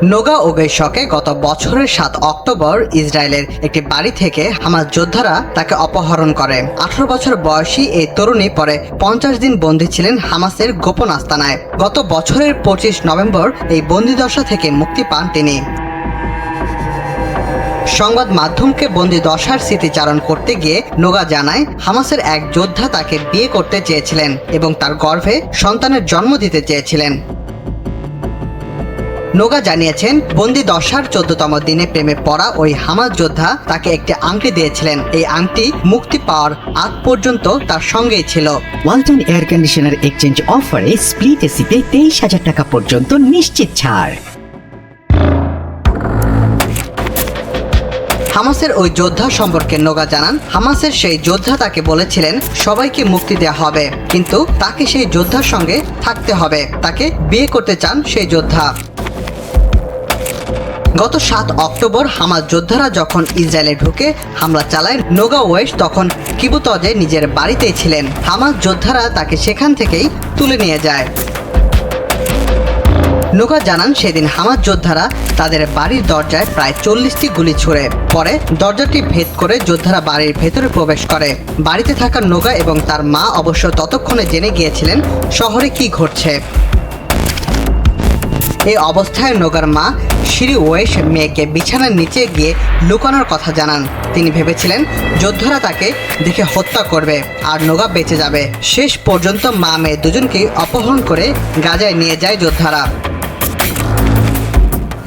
নোগা ওগেশকে গত বছরের ৭ অক্টোবর ইসরায়েলের একটি বাড়ি থেকে হামাস যোদ্ধারা তাকে অপহরণ করে। ১৮ বছর বয়সী এই তরুণী পরে ৫০ দিন বন্দী ছিলেন হামাসের গোপন আস্তানায়। গত বছরের ২৫ নভেম্বর এই বন্দিদশা থেকে মুক্তি পান তিনি। সংবাদ মাধ্যমকে বন্দি দশার স্মৃতিচারণ করতে গিয়ে নোগা জানায়, হামাসের এক যোদ্ধা তাকে বিয়ে করতে চেয়েছিলেন এবং তার গর্ভে সন্তানের জন্ম দিতে চেয়েছিলেন। নোগা জানিয়েছেন, বন্দি দশার ১৪তম দিনে প্রেমে পড়া ওই হামাস যোদ্ধা তাকে একটি আংটি দিয়েছিলেন। এই আংটি মুক্তি পাওয়ার আগ পর্যন্ত তার সঙ্গেই ছিল। ওয়ালটন এয়ার কন্ডিশনার এক্সচেঞ্জ অফারে স্প্লিট এসিতে ২৩,০০০ টাকা পর্যন্ত নিশ্চিত ছাড়। হামাসের ওই যোদ্ধা সম্পর্কে নোগা জানান, হামাসের সেই যোদ্ধা তাকে বলেছিলেন সবাইকে মুক্তি দেওয়া হবে, কিন্তু তাকে সেই যোদ্ধার সঙ্গে থাকতে হবে। তাকে বিয়ে করতে চান সেই যোদ্ধা। গত ৭ অক্টোবর হামাস যোদ্ধারা যখন ইসরায়েলে ঢুকে হামলা চালায়, নোগা ওয়েশ তখন কিবুতজে নিজের বাড়িতেই ছিলেন। হামাস যোদ্ধারা তাকে সেখান থেকেই তুলে নিয়ে যায়। নোগা জানান, সেদিন হামাস যোদ্ধারা তাদের বাড়ির দরজায় প্রায় ৪০টি গুলি ছুড়ে। পরে দরজাটি ভেদ করে যোদ্ধারা বাড়ির ভেতরে প্রবেশ করে। বাড়িতে থাকা নোগা এবং তার মা অবশ্য ততক্ষণে জেনে গিয়েছিলেন শহরে কি ঘটছে। এই অবস্থায় নোগার মা শিরি ওয়েশ মেয়েকে বিছানার নিচে গিয়ে লুকানোর কথা জানান। তিনি ভেবেছিলেন যোদ্ধারা তাকে দেখে হত্যা করবে আর নোগা বেঁচে যাবে। শেষ পর্যন্ত মা মেয়ে দুজনকেই অপহরণ করে গাজায় নিয়ে যায় যোদ্ধারা।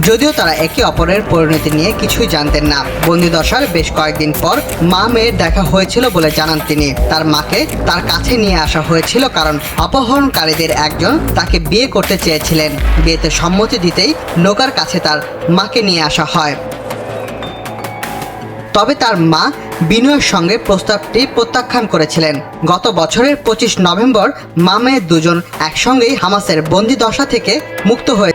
যদিও তারা একে অপরের পরিণতি নিয়ে কিছুই জানতেন না। বন্দিদশার বেশ কয়েকদিন পর মা মেয়ের দেখা হয়েছিল বলে জানান তিনি। তার মাকে তার কাছে নিয়ে আসা হয়েছিল কারণ অপহরণকারীদের একজন তাকে বিয়ে করতে চেয়েছিলেন। বিয়েতে সম্মতি দিতেই নোগার কাছে তার মাকে নিয়ে আসা হয়। তবে তার মা বিনয়ের সঙ্গে প্রস্তাবটি প্রত্যাখ্যান করেছিলেন। গত বছরের ২৫ নভেম্বর মা মেয়ে দুজন একসঙ্গেই হামাসের বন্দিদশা থেকে মুক্ত হয়ে